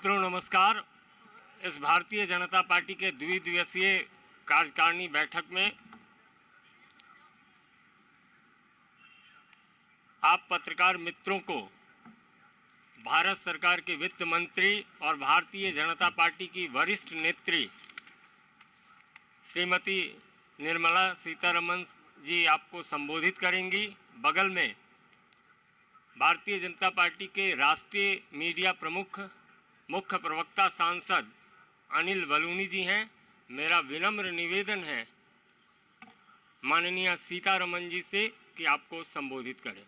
मित्रों नमस्कार। इस भारतीय जनता पार्टी के द्विदिवसीय कार्यकारिणी बैठक में आप पत्रकार मित्रों को भारत सरकार के वित्त मंत्री और भारतीय जनता पार्टी की वरिष्ठ नेत्री श्रीमती निर्मला सीतारमण जी आपको संबोधित करेंगी। बगल में भारतीय जनता पार्टी के राष्ट्रीय मीडिया प्रमुख मुख्य प्रवक्ता सांसद अनिल बलूनी जी हैं। मेरा विनम्र निवेदन है माननीय सीतारमण जी से कि आपको संबोधित करें।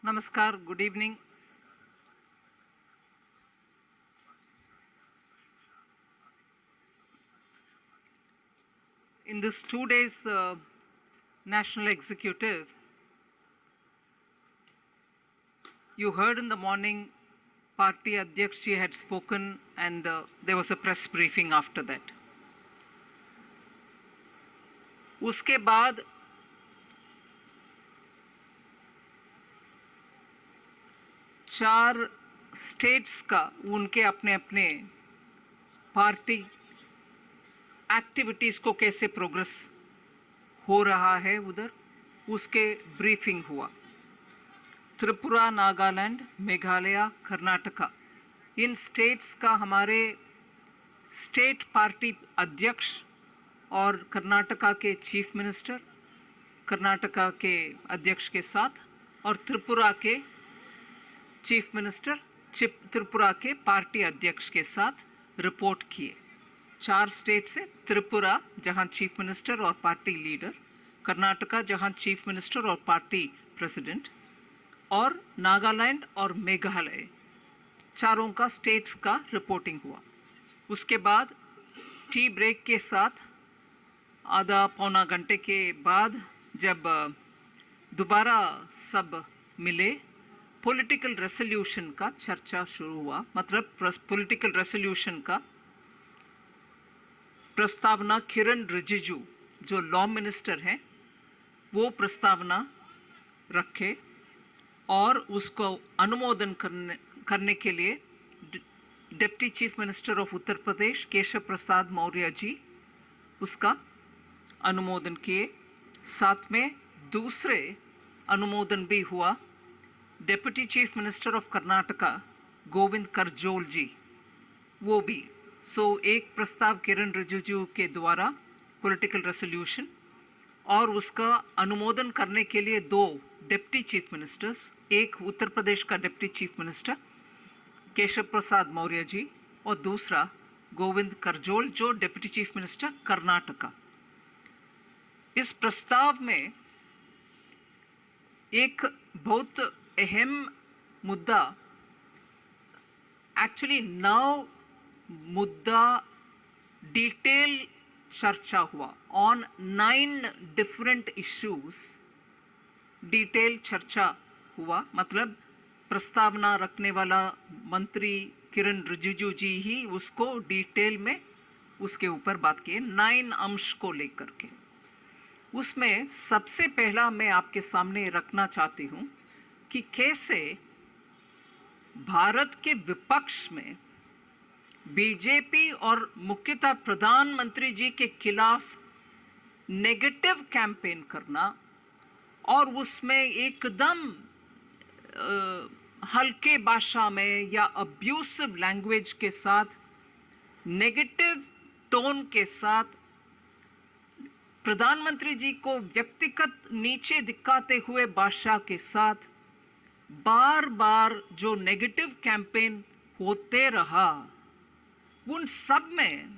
Namaskar, good evening. In this 2 days national executive, you heard in the morning party Adhyaksh ji had spoken and there was a press briefing after that. उसके बाद चार स्टेट्स का उनके अपने अपने पार्टी एक्टिविटीज को कैसे प्रोग्रेस हो रहा है उधर उसके ब्रीफिंग हुआ। त्रिपुरा, नागालैंड, मेघालय, कर्नाटका, इन स्टेट्स का हमारे स्टेट पार्टी अध्यक्ष और कर्नाटका के चीफ मिनिस्टर, कर्नाटका के अध्यक्ष के साथ और त्रिपुरा के चीफ मिनिस्टर, त्रिपुरा के पार्टी अध्यक्ष के साथ रिपोर्ट किए। चार स्टेट से त्रिपुरा जहां चीफ मिनिस्टर और पार्टी लीडर, कर्नाटका जहां चीफ मिनिस्टर और पार्टी प्रेसिडेंट, और नागालैंड और मेघालय, चारों का स्टेट्स का रिपोर्टिंग हुआ। उसके बाद टी ब्रेक के साथ आधा पौना घंटे के बाद जब दोबारा सब मिले, पॉलिटिकल रेसोल्यूशन का चर्चा शुरू हुआ। मतलब पॉलिटिकल रेसोल्यूशन का प्रस्तावना किरण रिजिजू जो लॉ मिनिस्टर हैं वो प्रस्तावना रखे और उसको अनुमोदन करने के लिए deputy chief minister of Uttar Pradesh Keshav Prasad Maurya ji उसका अनुमोदन किए। साथ में दूसरे अनुमोदन भी हुआ deputy chief minister of Karnataka Govind Karjol ji, वो भी। एक प्रस्ताव किरण रिजिजू के द्वारा पॉलिटिकल रेसोल्यूशन और उसका अनुमोदन करने के लिए दो डिप्टी चीफ मिनिस्टर्स, एक उत्तर प्रदेश का deputy chief minister Keshav Prasad Maurya जी और दूसरा गोविंद करजोल जो डिप्टी चीफ मिनिस्टर कर्नाटका। इस प्रस्ताव में एक बहुत अहम मुद्दा, एक्चुअली 9 मुद्दा डिटेल चर्चा हुआ। ऑन 9 डिफरेंट इश्यूज डिटेल चर्चा हुआ। मतलब प्रस्तावना रखने वाला मंत्री किरण रिजिजू जी ही उसको डिटेल में उसके ऊपर बात किए 9 अंश को लेकर के। उसमें सबसे पहला मैं आपके सामने रखना चाहती हूं कि कैसे भारत के विपक्ष में बीजेपी और मुख्यतः प्रधानमंत्री जी के खिलाफ नेगेटिव कैंपेन करना और उसमें एकदम हल्के भाषा में या अब्यूसिव लैंग्वेज के साथ, नेगेटिव टोन के साथ प्रधानमंत्री जी को व्यक्तिगत नीचे दिखाते हुए भाषा के साथ बार बार जो नेगेटिव कैंपेन होते रहा, उन सब में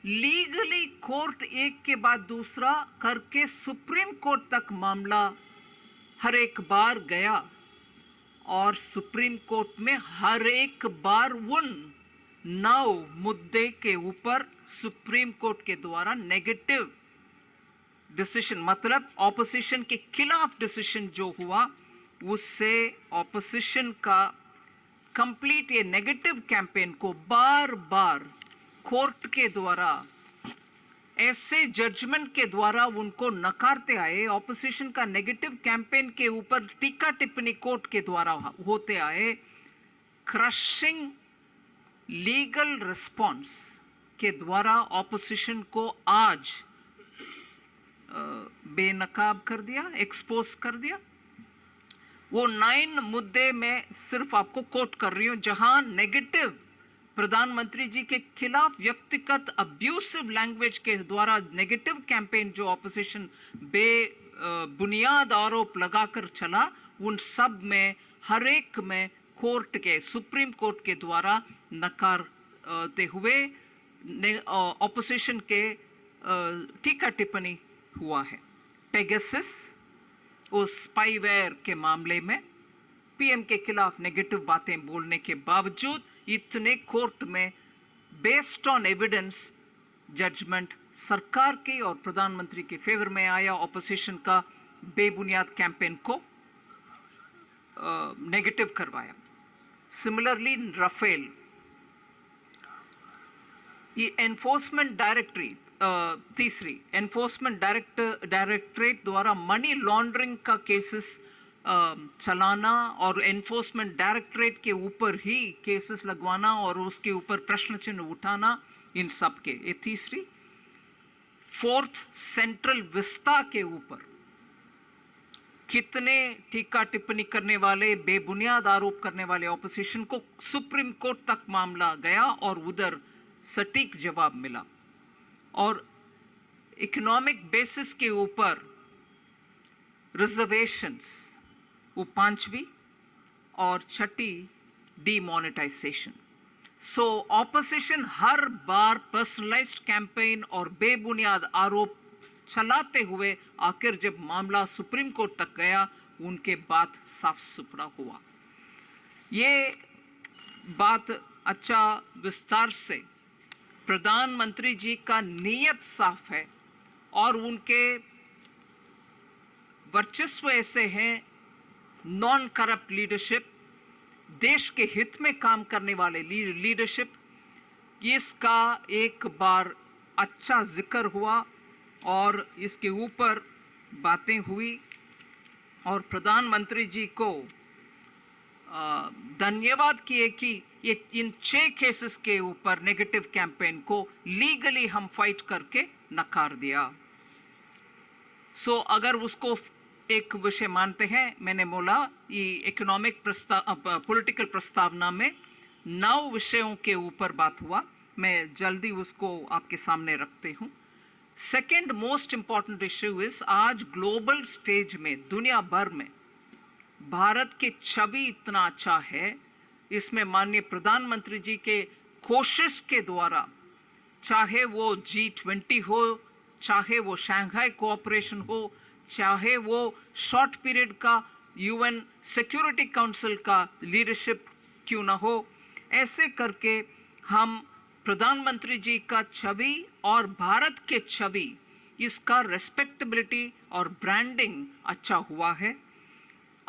लीगली कोर्ट एक के बाद दूसरा करके सुप्रीम कोर्ट तक मामला हर एक बार गया और सुप्रीम कोर्ट में हर एक बार उन 9 मुद्दे के ऊपर सुप्रीम कोर्ट के द्वारा नेगेटिव डिसीजन, मतलब ऑपोजिशन के खिलाफ डिसीजन जो हुआ, उससे ऑपोजिशन का कंप्लीट ये नेगेटिव कैंपेन को बार बार कोर्ट के द्वारा ऐसे जजमेंट के द्वारा उनको नकारते आए, ऑपोजिशन का नेगेटिव कैंपेन के ऊपर टीका टिप्पणी कोर्ट के द्वारा होते आए, क्रशिंग लीगल रिस्पॉन्स के द्वारा ऑपोजिशन को आज बेनकाब कर दिया, एक्सपोज कर दिया। वो 9 मुद्दे मैं सिर्फ आपको कोट कर रही हूं, जहां नेगेटिव प्रधानमंत्री जी के खिलाफ व्यक्तिगत अब्यूसिव लैंग्वेज के द्वारा नेगेटिव कैंपेन जो ऑपोजिशन बुनियाद आरोप लगाकर चला, उन सब में हर एक में कोर्ट के, सुप्रीम कोर्ट के द्वारा नकारते हुए ऑपोजिशन के टीका टिप्पणी हुआ है। पेगासस उस स्पाईवेयर के मामले में पीएम के खिलाफ नेगेटिव बातें बोलने के बावजूद इतने कोर्ट में बेस्ड ऑन एविडेंस जजमेंट सरकार की और प्रधानमंत्री के फेवर में आया, ऑपोजिशन का बेबुनियाद कैंपेन को नेगेटिव करवाया। सिमिलरली राफेल, ये एनफोर्समेंट डायरेक्टरेट, तीसरी एनफोर्समेंट डायरेक्टरेट द्वारा मनी लॉन्ड्रिंग का केसेस चलाना और एनफोर्समेंट डायरेक्टरेट के ऊपर ही केसेस लगवाना और उसके ऊपर प्रश्न चिन्ह उठाना, इन सब के ये तीसरी। फोर्थ, सेंट्रल विस्ता के ऊपर कितने टीका टिप्पणी करने वाले, बेबुनियाद आरोप करने वाले ऑपोजिशन को सुप्रीम कोर्ट तक मामला गया और उधर सटीक जवाब मिला। और इकोनॉमिक बेसिस के ऊपर रिजर्वेशंस, वो 5वीं और 6ठी डीमोनेटाइजेशन। सो ऑपोजिशन हर बार पर्सनलाइज्ड कैंपेन और बेबुनियाद आरोप चलाते हुए आखिर जब मामला सुप्रीम कोर्ट तक गया, उनके बात साफ सुथरा हुआ। ये बात अच्छा विस्तार से प्रधानमंत्री जी का नीयत साफ है और उनके वर्चस्व ऐसे हैं, नॉन करप्ट लीडरशिप, देश के हित में काम करने वाले लीडरशिप, इसका एक बार अच्छा जिक्र हुआ और इसके ऊपर बातें हुई और प्रधानमंत्री जी को धन्यवाद किए कि ये इन 6 केसेस के ऊपर नेगेटिव कैंपेन को लीगली हम फाइट करके नकार दिया। सो अगर उसको एक विषय मानते हैं, मैंने बोला ये इकोनॉमिक पॉलिटिकल प्रस्तावना में 9 विषयों के ऊपर बात हुआ, मैं जल्दी उसको आपके सामने रखते हूं। Second most important issue is, आज ग्लोबल स्टेज में दुनिया भर में भारत की छवि इतना अच्छा है, इसमें माननीय प्रधानमंत्री जी के कोशिश के द्वारा, चाहे वो G20 हो, चाहे वो शंघाई कोऑपरेशन हो, चाहे वो शॉर्ट पीरियड का UN सिक्योरिटी काउंसिल का लीडरशिप क्यों ना हो, ऐसे करके हम प्रधानमंत्री जी का छवि और भारत के छवि, इसका रेस्पेक्टेबिलिटी और ब्रांडिंग अच्छा हुआ है।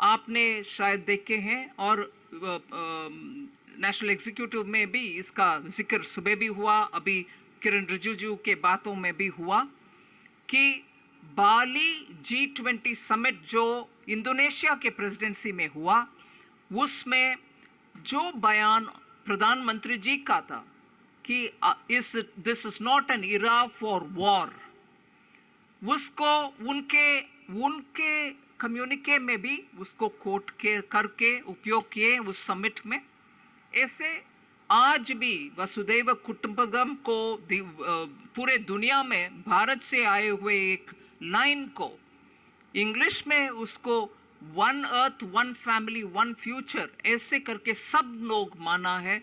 आपने शायद देखे हैं और नेशनल एग्जीक्यूटिव में भी इसका जिक्र सुबह भी हुआ, अभी किरण रिजिजू के बातों में भी हुआ कि बाली G20 समिट जो इंडोनेशिया के प्रेसिडेंसी में हुआ, उसमें जो बयान प्रधानमंत्री जी का था कि this is not an Ira for war, उसको उनके कम्युनिके में भी उसको कोट करके उपयोग किए उस समिट में। ऐसे आज भी वसुधैव कुटुंबकम को पूरे दुनिया में भारत से आए हुए एक लाइन को इंग्लिश में उसको one earth one family one future ऐसे करके सब लोग माना है।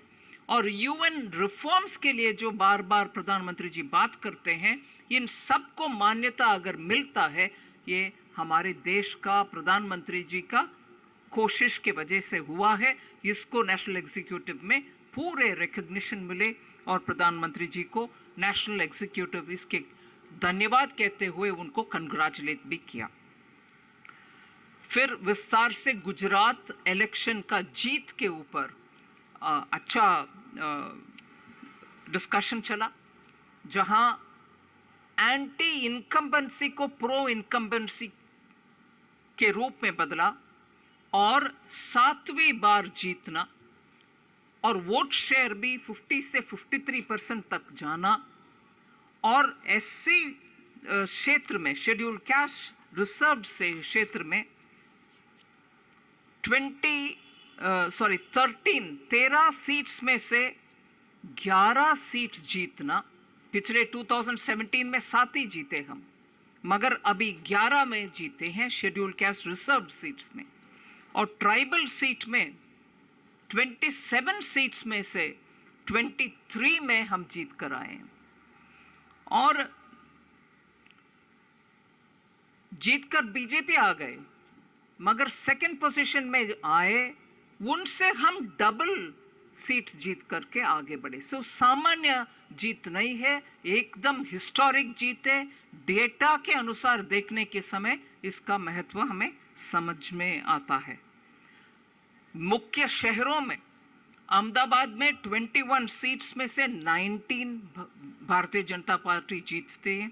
और UN रिफॉर्म्स के लिए जो बार बार प्रधानमंत्री जी बात करते हैं, इन सबको मान्यता अगर मिलता है, ये हमारे देश का प्रधानमंत्री जी का कोशिश के वजह से हुआ है। इसको नेशनल एग्जीक्यूटिव में पूरे रिकॉग्निशन मिले और प्रधानमंत्री जी को नेशनल एग्जीक्यूटिव इसके धन्यवाद कहते हुए उनको कंग्रेचुलेट भी किया। फिर विस्तार से गुजरात इलेक्शन का जीत के ऊपर अच्छा डिस्कशन चला, जहां एंटी इनकम्बेंसी को प्रो इनकम्बेंसी के रूप में बदला और 7वीं बार जीतना, और वोट शेयर भी 50 से 53% तक जाना, और एससी क्षेत्र में, शेड्यूल कास्ट रिजर्व से क्षेत्र में 13 सीट्स में से 11 सीट जीतना। पिछले 2017 में 7 ही जीते हम, मगर अभी 11 में जीते हैं शेड्यूल कास्ट रिजर्व सीट्स में। और ट्राइबल सीट में 27 सीट्स में से 23 में हम जीत कर आए हैं, और जीतकर बीजेपी आ गए, मगर सेकंड पोजीशन में आए, उनसे हम डबल सीट जीत करके आगे बढ़े। सो सामान्य जीत नहीं है, एकदम हिस्टोरिक जीत है। डेटा के अनुसार देखने के समय इसका महत्व हमें समझ में आता है। मुख्य शहरों में अहमदाबाद में 21 सीट्स में से 19 भारतीय जनता पार्टी जीतते हैं,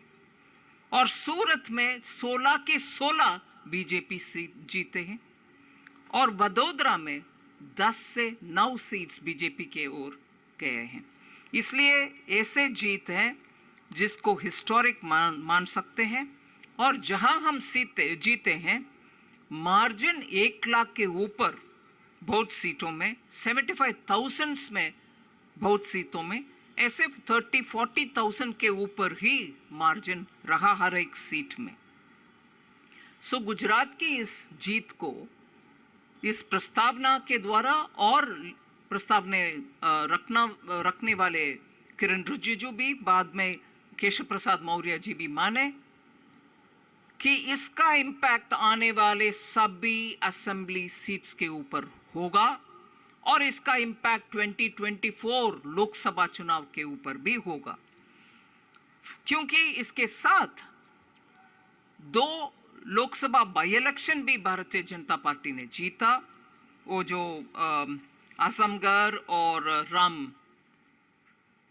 और सूरत में 16 के 16 बीजेपी सीट जीते हैं, और वडोदरा में 10 से 9 सीट्स बीजेपी के ओर गए हैं। इसलिए ऐसे जीत है जिसको हिस्टोरिक मान सकते हैं। और जहां हम जीते हैं, मार्जिन 1 लाख के ऊपर बहुत सीटों में, 75,000 में बहुत सीटों में, ऐसे 30-40,000 के ऊपर ही मार्जिन रहा हर एक सीट में। सो गुजरात की इस जीत को इस प्रस्तावना के द्वारा, और प्रस्तावना रखने वाले किरण रिजिजू भी, बाद में केशव प्रसाद मौर्य जी भी माने कि इसका इंपैक्ट आने वाले सभी असेंबली सीट्स के ऊपर होगा, और इसका इंपैक्ट 2024 लोकसभा चुनाव के ऊपर भी होगा, क्योंकि इसके साथ 2 लोकसभा बाई इलेक्शन भी भारतीय जनता पार्टी ने जीता, वो जो आजमगढ़ और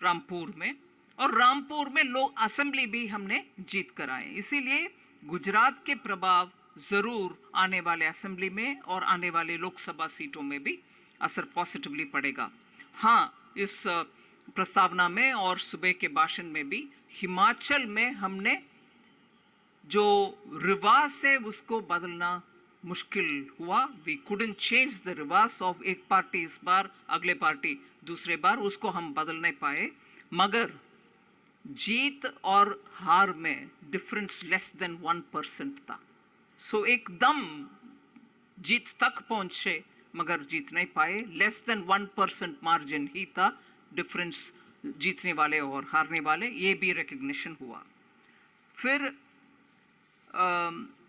रामपुर में, और रामपुर में लोक असेंबली भी हमने जीत कर आए। इसीलिए गुजरात के प्रभाव जरूर आने वाले असेंबली में और आने वाले लोकसभा सीटों में भी असर पॉजिटिवली पड़ेगा। हाँ, इस प्रस्तावना में और सुबह के भाषण में भी हिमाचल में हमने जो रिवाज है उसको बदलना मुश्किल हुआ। वी कुडंट चेंज द रिवाज ऑफ एक पार्टी इस बार, अगले पार्टी दूसरे बार, उसको हम बदल नहीं पाए, मगर जीत और हार में डिफरेंस लेस देन 1% था। सो एकदम जीत तक पहुंचे मगर जीत नहीं पाए, लेस देन 1% मार्जिन ही था डिफरेंस जीतने वाले और हारने वाले, ये भी रिकग्निशन हुआ। फिर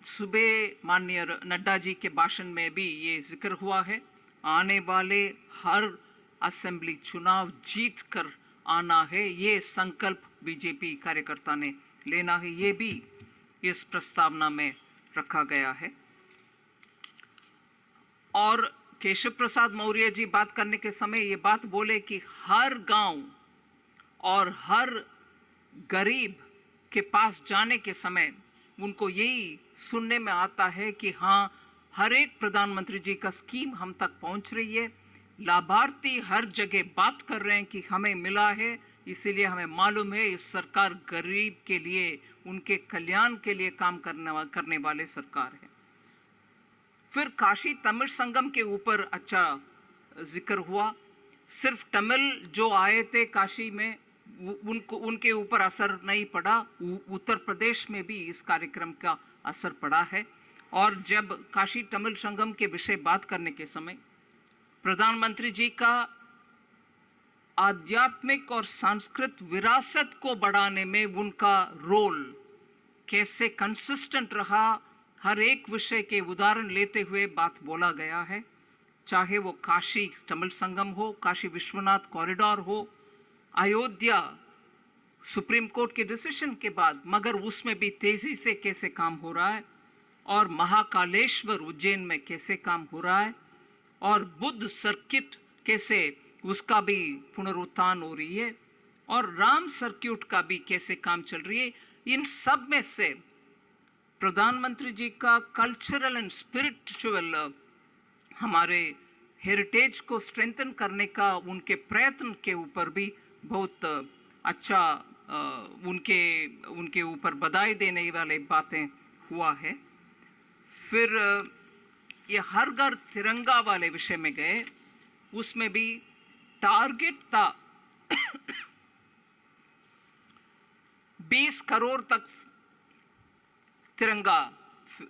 सुबह माननीय नड्डा जी के भाषण में भी ये जिक्र हुआ है, आने वाले हर असेंबली चुनाव जीत कर आना है, ये संकल्प बीजेपी कार्यकर्ता ने लेना है, ये भी इस प्रस्तावना में रखा गया है। और केशव प्रसाद मौर्य जी बात करने के समय ये बात बोले कि हर गांव और हर गरीब के पास जाने के समय उनको यही सुनने में आता है कि हाँ, हर एक प्रधानमंत्री जी का स्कीम हम तक पहुंच रही है, लाभार्थी हर जगह बात कर रहे हैं कि हमें मिला है, इसीलिए हमें मालूम है इस सरकार गरीब के लिए, उनके कल्याण के लिए काम करने वाले सरकार है। फिर काशी तमिल संगम के ऊपर अच्छा जिक्र हुआ। सिर्फ तमिल जो आए थे काशी में उनके ऊपर असर नहीं पड़ा, उत्तर प्रदेश में भी इस कार्यक्रम का असर पड़ा है। और जब काशी तमिल संगम के विषय बात करने के समय प्रधानमंत्री जी का आध्यात्मिक और सांस्कृतिक विरासत को बढ़ाने में उनका रोल कैसे कंसिस्टेंट रहा, हर एक विषय के उदाहरण लेते हुए बात बोला गया है, चाहे वो काशी तमिल संगम हो, काशी विश्वनाथ कॉरिडोर हो, अयोध्या सुप्रीम कोर्ट के डिसीजन के बाद मगर उसमें भी तेजी से कैसे काम हो रहा है, और महाकालेश्वर उज्जैन में कैसे काम हो रहा है, और बुद्ध सर्किट कैसे उसका भी पुनरुत्थान हो रही है, और राम सर्किट का भी कैसे काम चल रही है। इन सब में से प्रधानमंत्री जी का कल्चरल एंड स्पिरिचुअल हमारे हेरिटेज को स्ट्रेंथन करने का उनके प्रयत्न के ऊपर भी बहुत अच्छा उनके ऊपर बधाई देने वाले बातें हुआ है। फिर ये हर घर तिरंगा वाले विषय में गए, उसमें भी टारगेट था 20 करोड़ तक तिरंगा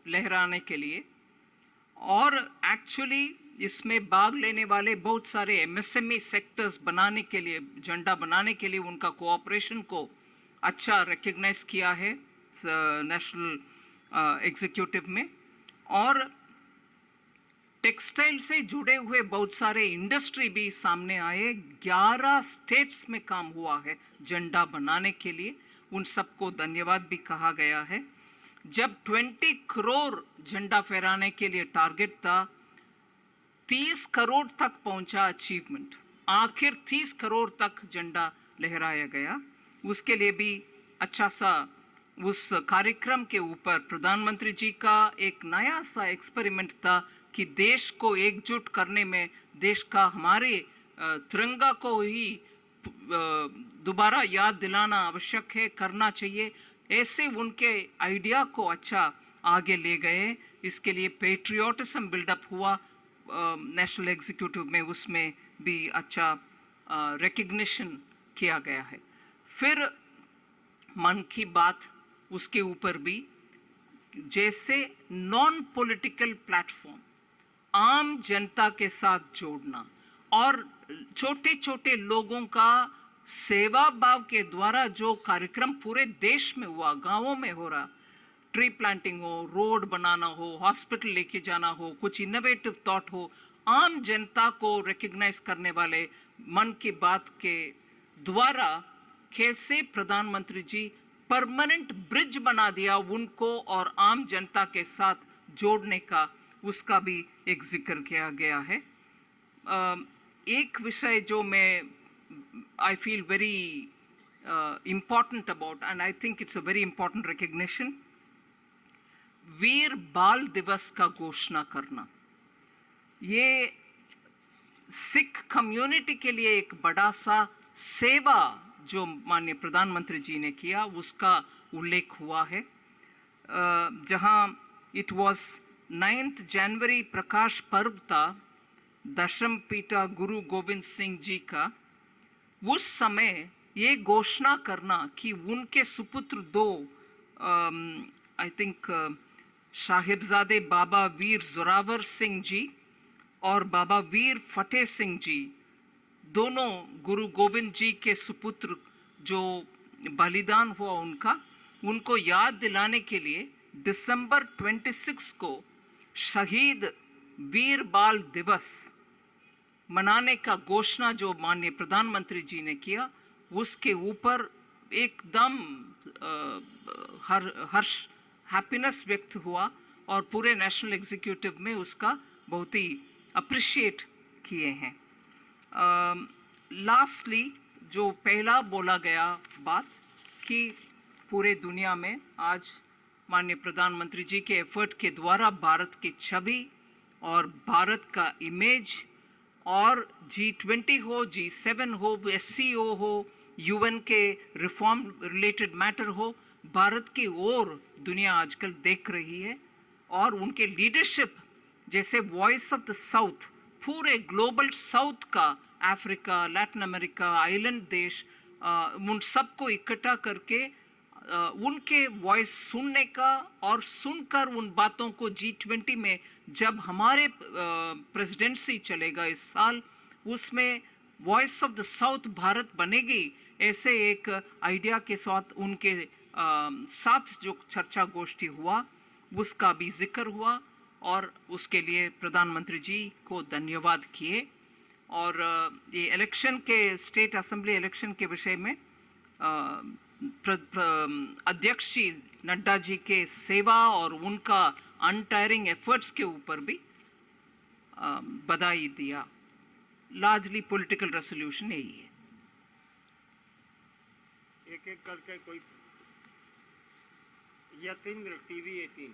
लहराने के लिए, और एक्चुअली इसमें भाग लेने वाले बहुत सारे एमएसएमई सेक्टर्स बनाने के लिए, झंडा बनाने के लिए उनका कोऑपरेशन को अच्छा रिकॉग्नाइज किया है नेशनल एग्जीक्यूटिव में। और टेक्सटाइल से जुड़े हुए बहुत सारे इंडस्ट्री भी सामने आए। 11 स्टेट्स में काम हुआ है झंडा बनाने के लिए, उन सबको धन्यवाद भी कहा गया है। जब 20 करोड़ झंडा फहराने के लिए टारगेट था, 30 करोड़ तक पहुंचा अचीवमेंट, आखिर 30 करोड़ तक झंडा लहराया गया। उसके लिए भी अच्छा सा उस कार्यक्रम के ऊपर प्रधानमंत्री जी का एक नया सा एक्सपेरिमेंट था कि देश को एकजुट करने में, देश का हमारे तिरंगा को ही दोबारा याद दिलाना आवश्यक है, करना चाहिए। ऐसे उनके आइडिया को अच्छा आगे ले गए। इसके लिए पेट्रियोटिज्म बिल्डअप हुआ नेशनल एग्जीक्यूटिव में, उसमें भी अच्छा रिकग्निशन किया गया है। फिर मन की बात, उसके ऊपर भी जैसे नॉन पॉलिटिकल प्लेटफॉर्म, आम जनता के साथ जोड़ना और छोटे छोटे लोगों का सेवा भाव के द्वारा जो कार्यक्रम पूरे देश में हुआ, गांवों में हो रहा, ट्री प्लांटिंग हो, रोड बनाना हो, हॉस्पिटल लेके जाना हो, कुछ इनोवेटिव थॉट हो, आम जनता को रिकॉग्नाइज करने वाले मन की बात के द्वारा कैसे प्रधानमंत्री जी परमानेंट ब्रिज बना दिया उनको और आम जनता के साथ जोड़ने का, उसका भी एक जिक्र किया गया है। एक विषय जो मैं I feel very important about, and I think it's a very important recognition, वीर बाल दिवस का घोषणा करना। ये सिख कम्युनिटी के लिए एक बड़ा सा सेवा जो माननीय प्रधानमंत्री जी ने किया, उसका उल्लेख हुआ है। जहां इट वाज 9 जनवरी प्रकाश पर्व था दशम पिता गुरु गोविंद सिंह जी का, उस समय ये घोषणा करना कि उनके सुपुत्र दो आई थिंक साहिबजादे बाबा वीर जोरावर सिंह जी और बाबा वीर फतेह सिंह जी, दोनों गुरु गोविंद जी के सुपुत्र जो बलिदान हुआ उनको याद दिलाने के लिए दिसंबर 26 को शहीद वीर बाल दिवस मनाने का घोषणा जो माननीय प्रधानमंत्री जी ने किया, उसके ऊपर एकदम हर्ष, हैप्पीनेस व्यक्त हुआ और पूरे नेशनल एग्जीक्यूटिव में उसका बहुत ही अप्रिशिएट किए हैं। लास्टली जो पहला बोला गया बात कि पूरे दुनिया में आज माननीय प्रधानमंत्री जी के एफर्ट के द्वारा भारत की छवि और भारत का इमेज, और G20 हो, G7 हो, SCO हो, UN के रिफॉर्म रिलेटेड मैटर हो, भारत की ओर दुनिया आजकल देख रही है। और उनके लीडरशिप जैसे वॉइस ऑफ द साउथ, पूरे ग्लोबल साउथ का, अफ्रीका, लैटिन अमेरिका, आइलैंड देश, उन सबको इकट्ठा करके उनके वॉइस सुनने का और सुनकर उन बातों को G20 में जब हमारे प्रेसिडेंसी चलेगा इस साल, उसमें voice of the south Bharat बनेगी, ऐसे एक आइडिया के साथ उनके साथ जो चर्चा गोष्ठी हुआ उसका भी जिक्र हुआ और उसके लिए प्रधानमंत्री जी को धन्यवाद किए। और ये इलेक्शन के, स्टेट असेंबली इलेक्शन के विषय में अध्यक्ष जी नड्डा जी के सेवा और उनका अनटायरिंग एफर्ट्स के ऊपर भी बधाई दिया। लार्जली पॉलिटिकल रेजोल्यूशन यही है। एक एक करके कोई यतीन्द्र, टीवी 18।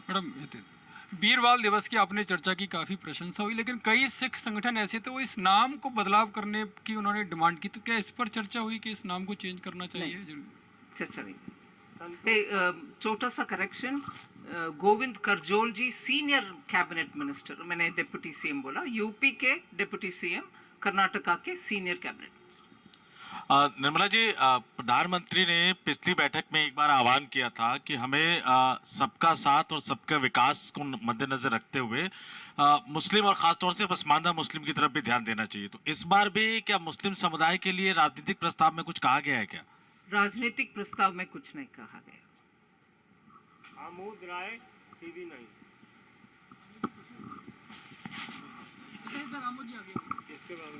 मैडम वीरवाल दिवस की आपने चर्चा की, काफी प्रशंसा हुई, लेकिन कई सिख संगठन ऐसे थे वो इस नाम को बदलाव करने की उन्होंने डिमांड की, तो क्या इस पर चर्चा हुई कि इस नाम को चेंज करना चाहिए? जरूर चर्चा नहीं। छोटा सा करेक्शन, गोविंद करजोल जी सीनियर कैबिनेट मिनिस्टर, मैंने डिप्टी सीएम बोला, यूपी के डिप्टी सीएम, कर्नाटका के सीनियर कैबिनेट। निर्मला जी, प्रधानमंत्री ने पिछली बैठक में एक बार आह्वान किया था कि हमें सबका साथ और सबका विकास को मद्देनजर रखते हुए मुस्लिम और खासतौर से पसमानदा मुस्लिम की तरफ भी ध्यान देना चाहिए। तो इस बार भी क्या मुस्लिम समुदाय के लिए राजनीतिक प्रस्ताव में कुछ कहा गया है क्या? राजनीतिक प्रस्ताव में कुछ नहीं कहा गया। आमोद राय, टीवी 9। इसके बाद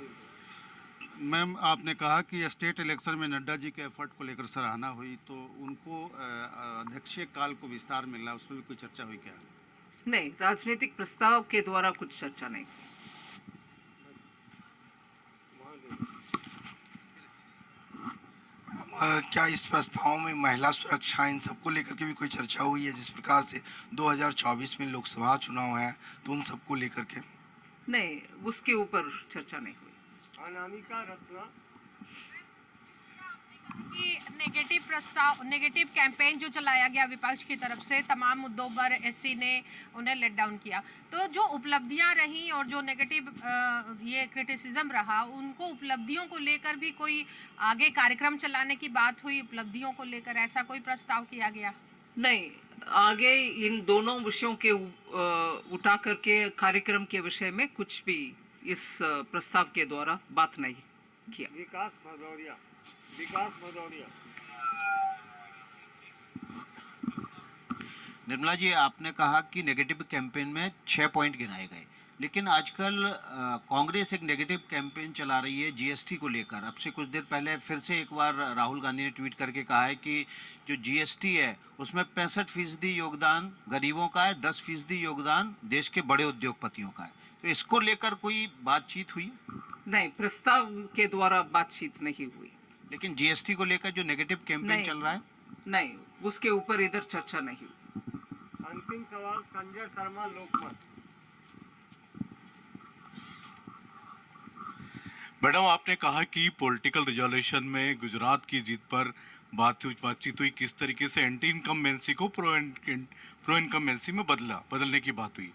मैम, आपने कहा कि स्टेट इलेक्शन में नड्डा जी के एफर्ट को लेकर सराहना हुई, तो उनको अध्यक्षीय काल को विस्तार मिल रहा है, उसमें भी कोई चर्चा हुई क्या? नहीं, राजनीतिक प्रस्ताव के द्वारा कुछ चर्चा नहीं। क्या इस प्रस्ताव में महिला सुरक्षा इन सबको लेकर के भी कोई चर्चा हुई है? जिस प्रकार से 2024 में लोकसभा चुनाव है, तो उन सबको लेकर के? नहीं, उसके ऊपर चर्चा नहीं हुई। अनामिका रत्ना। नेगेटिव कैंपेन जो चलाया गया विपक्ष की तरफ से, तमाम मुद्दों पर एससी ने उन्हें लेट डाउन किया, तो जो उपलब्धियां रही और जो नेगेटिव ये क्रिटिसिज्म रहा, उनको उपलब्धियों को लेकर भी कोई आगे कार्यक्रम चलाने की बात हुई? उपलब्धियों को लेकर ऐसा कोई प्रस्ताव किया गया? नहीं, आगे इन दोनों विषयों के उठा करके कार्यक्रम के विषय में कुछ भी इस प्रस्ताव के द्वारा बात नहीं किया। विकास भदौरिया। निर्मला जी, आपने कहा कि नेगेटिव कैंपेन में 6 पॉइंट गिनाए गए, लेकिन आजकल कांग्रेस एक नेगेटिव कैंपेन चला रही है जीएसटी को लेकर। अब से कुछ देर पहले फिर से एक बार राहुल गांधी ने ट्वीट करके कहा है कि जो जीएसटी है उसमें 65% योगदान गरीबों का है, 10% योगदान देश के बड़े उद्योगपतियों का है। तो इसको लेकर कोई बातचीत हुई? नहीं, प्रस्ताव के द्वारा बातचीत नहीं हुई। लेकिन जीएसटी को लेकर जो नेगेटिव कैंपेन चल रहा है, नहीं, उसके ऊपर इधर चर्चा नहीं हुई। अंतिम सवाल, संजय शर्मा, लोकमत। मैडम, आपने कहा कि पॉलिटिकल रिजोल्यूशन में गुजरात की जीत पर बातचीत हुई, किस तरीके से एंटी इनकम्बेंसी को प्रो इनकम्बेंसी में बदलने की बात हुई।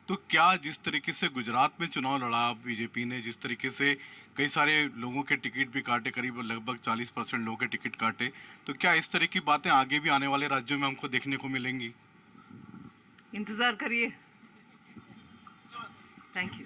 तो क्या जिस तरीके से गुजरात में चुनाव लड़ा बीजेपी ने, जिस तरीके से कई सारे लोगों के टिकट भी काटे, करीब लगभग 40% लोगों के टिकट काटे, तो क्या इस तरह की बातें आगे भी आने वाले राज्यों में हमको देखने को मिलेंगी? इंतजार करिए। Thank you.